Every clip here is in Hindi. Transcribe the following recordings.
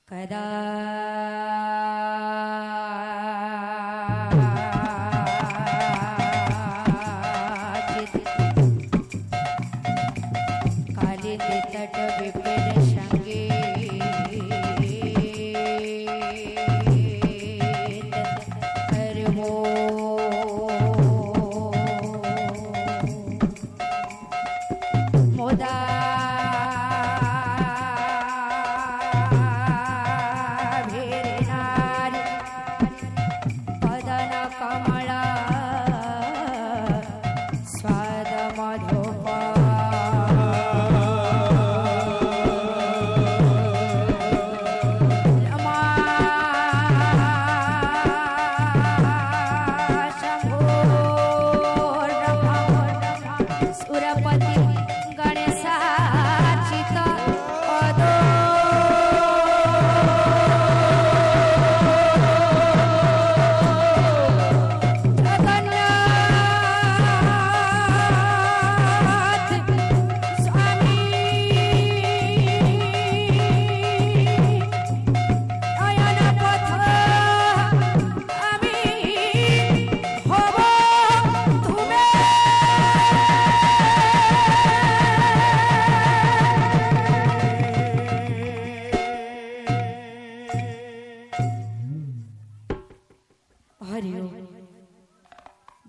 कदा कालिंदी तट विपिन संगे करवो मोदा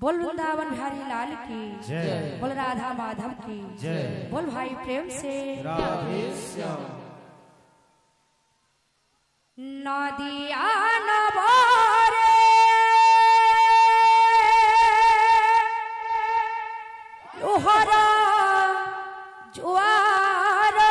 बोल वृंदावन बिहारी लाल की जय, बोल राधा माधव की जय, बोल भाई प्रेम से राधे श्याम। नदिया नवारे लोहरा जुआरा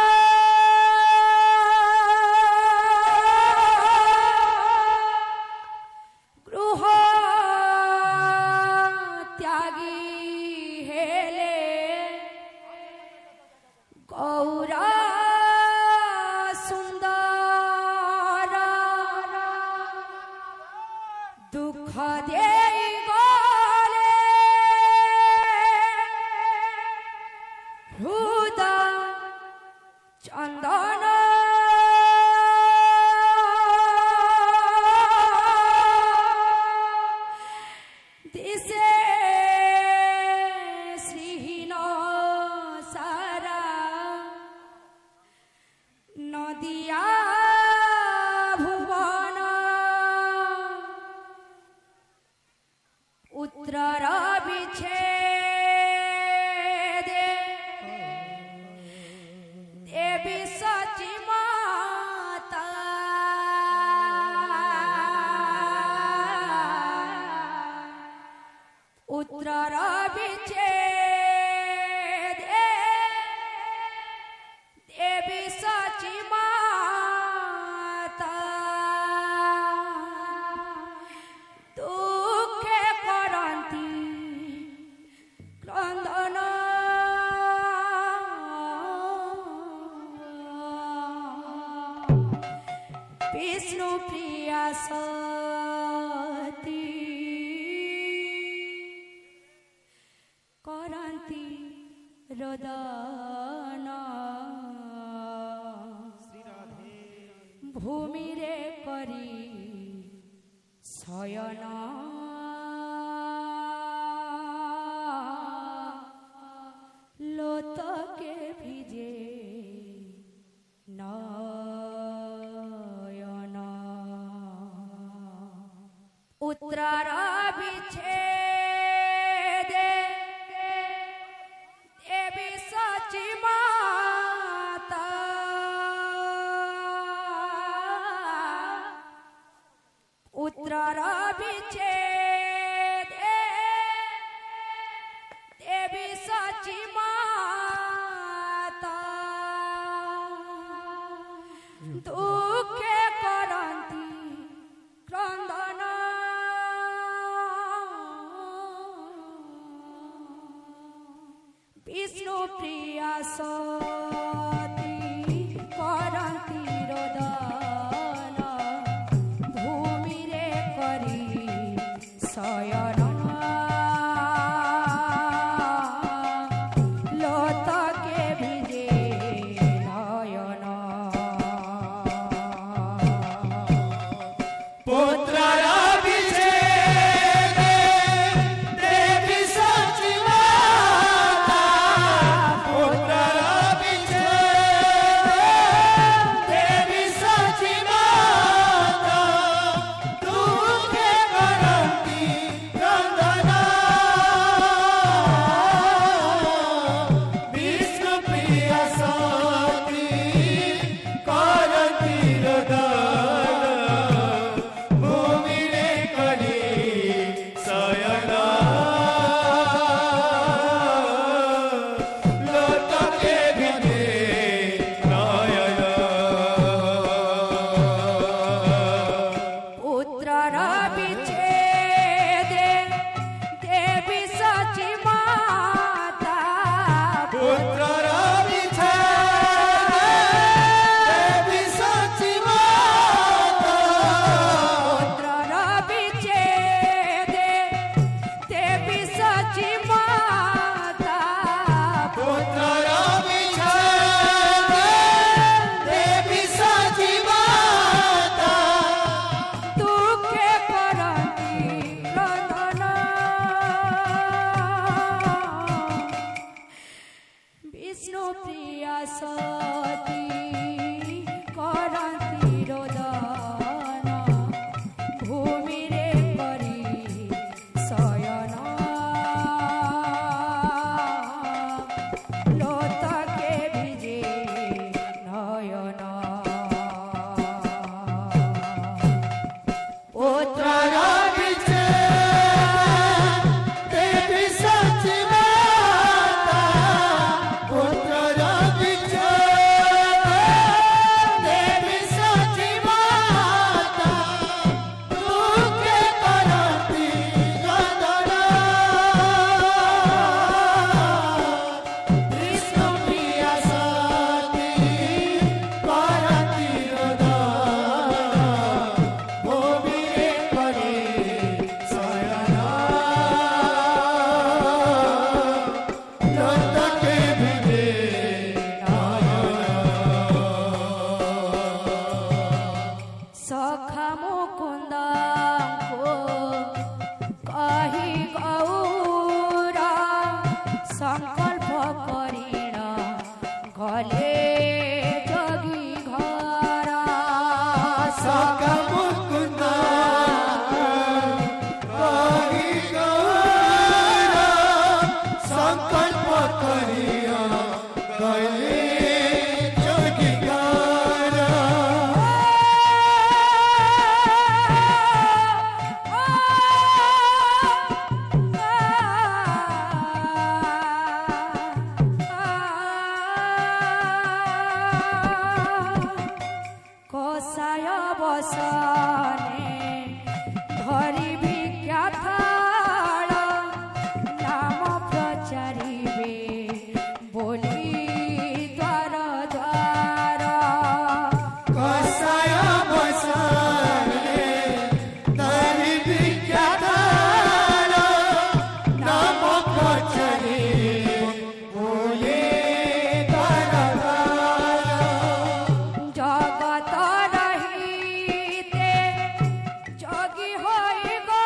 विष्णु प्रिया सती करंती रोदन भूमि रे करी शयन लोतके भिजे नयन उत्तर विच्छेदे देवी सची माता उत्तर विच्छेदे देवी सची माता दुखे करंती क्रंदन विष्णु प्रिया सती करंती रोदन भूमि रे करी शयन लोतके भिजे नयन जगत रहिते जोगी होई गो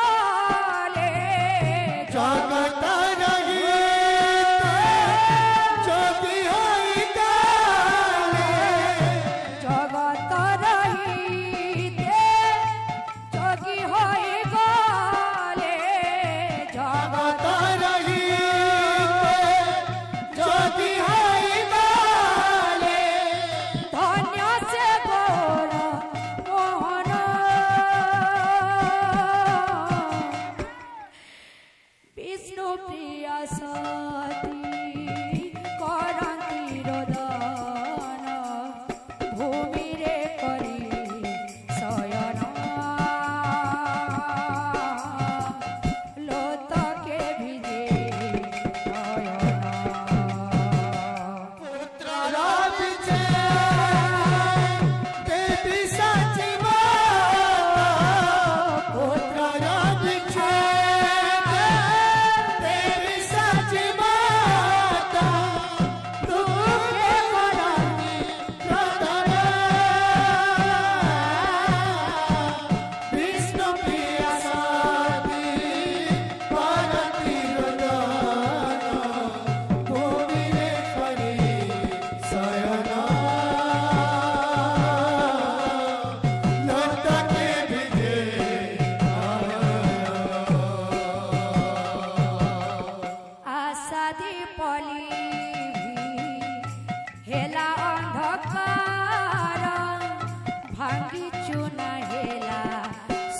भांगी चुना हेला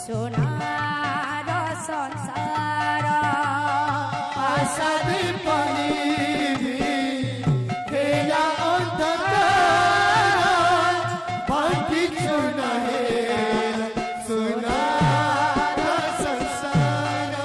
सोनार संसार आशा दीपनी हेला अंधकार भांगी चुना हेला सोनार संसार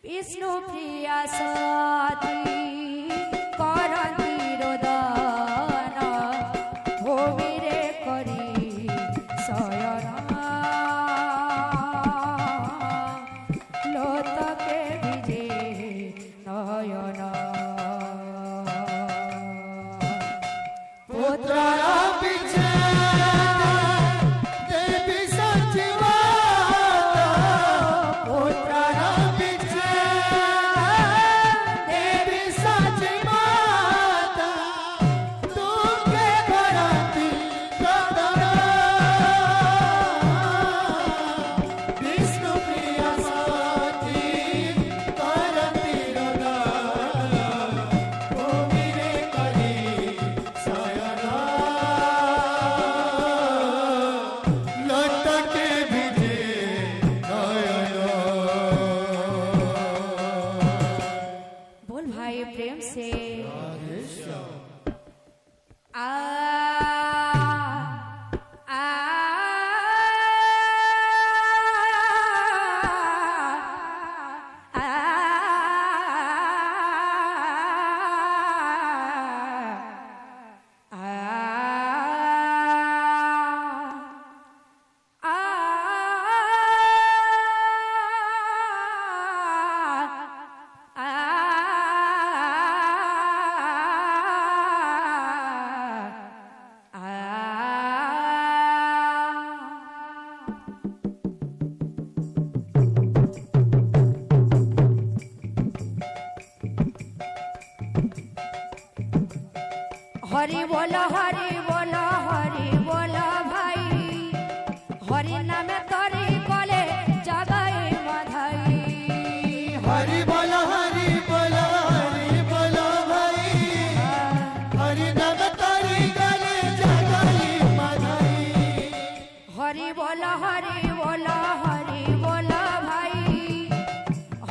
विष्णु प्रिया सती करती रोदन भूमिरे करी शयन लोतके विजे नयन पुत्र देवी सचिवा पुत्र प्रेम से आ आ हरि बोला भाई हरि नामे तरी कले जगाई माधाई हरि बोला भाई हरि नाम तारी गले जगाई माधाई हरि बोला भाई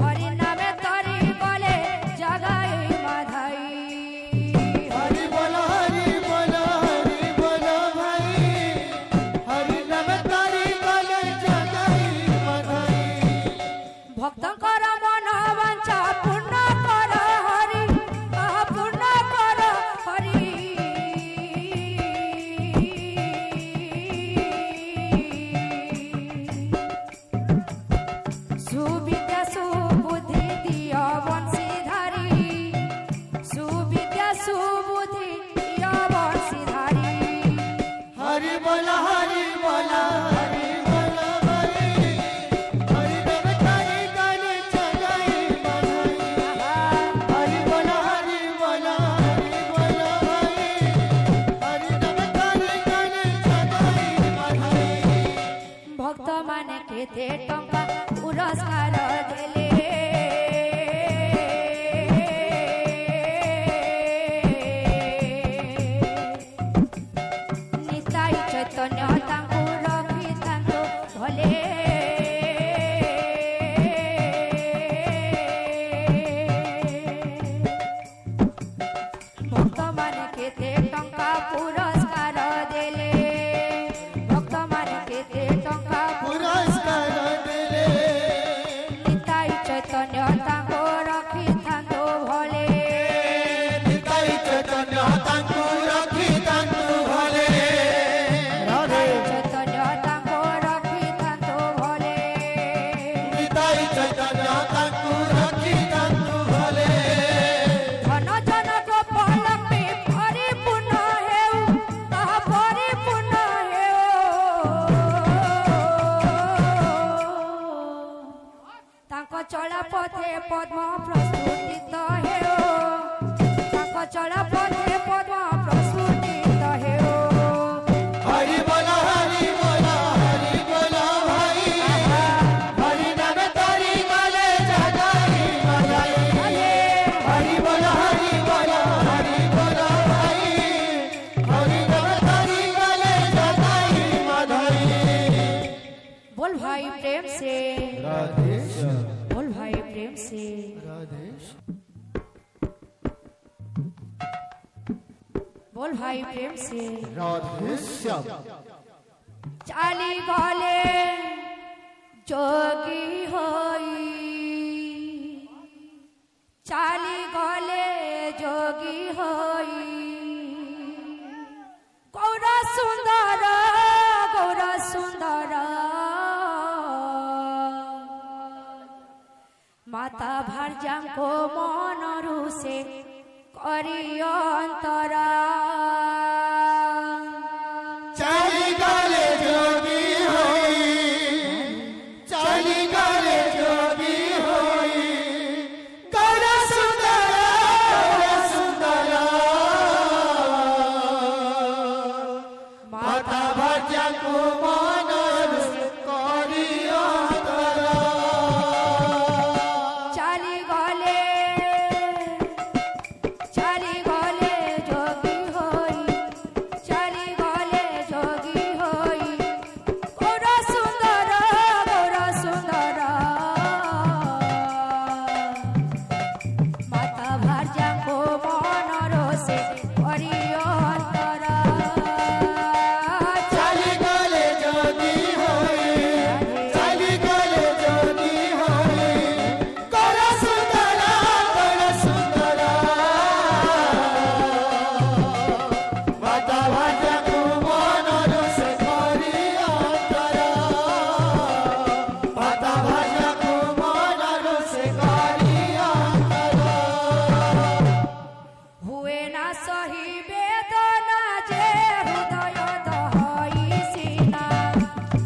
हरि नामे तरी कले जगाई माधाई हरि बोला भाई राधे श्याम बोल भाई प्रेम से राधे बोल भाई प्रेम से राधे श्याम चाली गले जोगी होई चाली गले जोगी होई गौरा सुंदर माता भार्जाको मनरु से करी अंतरा चाली गले जोगी होई चाली गले जोगी होई गौरा सुंदरा माता भज्या को मनर करी अंतरा चाली गले जोगी होई चाली गले जोगी होई गौरा सुंदर माता भार्जा को मनर से करी अंतरा चाली गले जोगी होई चाली गले जोगी होई गौरा सुंदरा माता भाज्या को मनर से करी अंतरा माता भाज्या को मनर से करी अंतरा हुए ना सही वेदना जे हृदय दहई सीना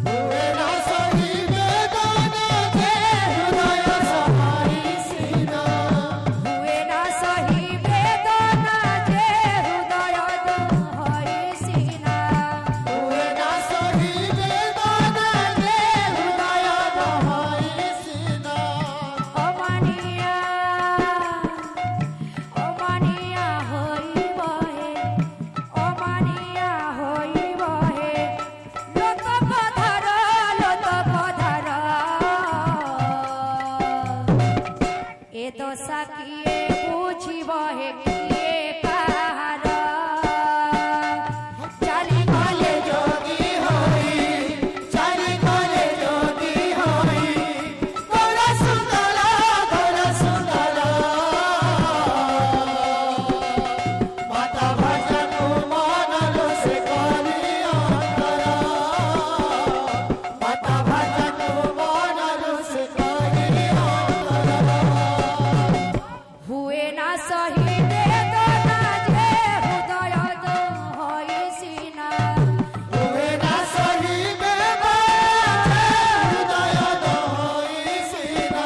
हुए ना सही वेदना जे हृदय सहाई सीना हुए ना सही वेदना जे हृदय दहई सीना हुए ना सही वेदना जे हृदय दहाई सीना अमानिया होई बहे लोक पधार ए दशा किए बुझी बहे किए कहार चाली गले जोगी होई चाली गले जोगी होई गौरा सुंदरा माता भज्या को मनर से करी अंतरा माता भज्या को मनर से करी अंतरा हुए ना सही वेदना जे हृदय दहई सीना हुए ना सही वेदना हृदय दहाई सीना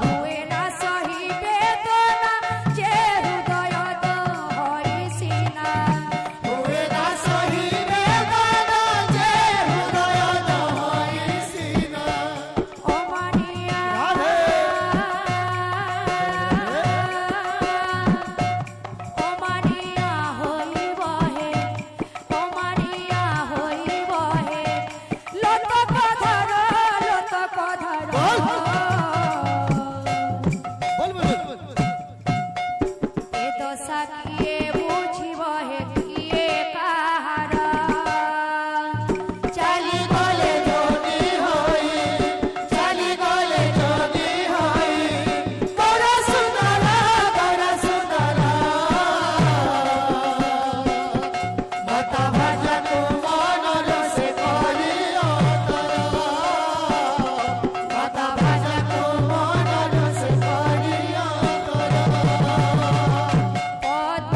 हुए ना सही वेदना जे हृदय दहई सीना हुए ना सही वेदना जे हृदय दहाई सीना अमानिया होई बहे लोक पधार ए दशा किए बुझी बहे किए कहार चाली गले जोगी होई चाली गले जोगी होई गौरा सुंदरा माता भज्या को मनर से करी अंतरा माता भज्या को मनर से करी अंतरा पद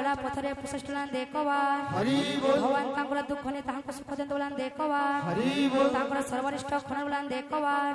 ଛଡ଼ା ପଥରେ ପ୍ରଶିଷ୍ଟ ଦେଖବାର ଭଗବାନ ତାଙ୍କର ଦୁଃଖ ନେଇ ତାହାଙ୍କୁ ସୁଖ ଦିଅନ୍ତୁ ଦେଖବାର ତାଙ୍କର ସର୍ବନିଷ୍ଠ ଖଣ ଦେଖବାର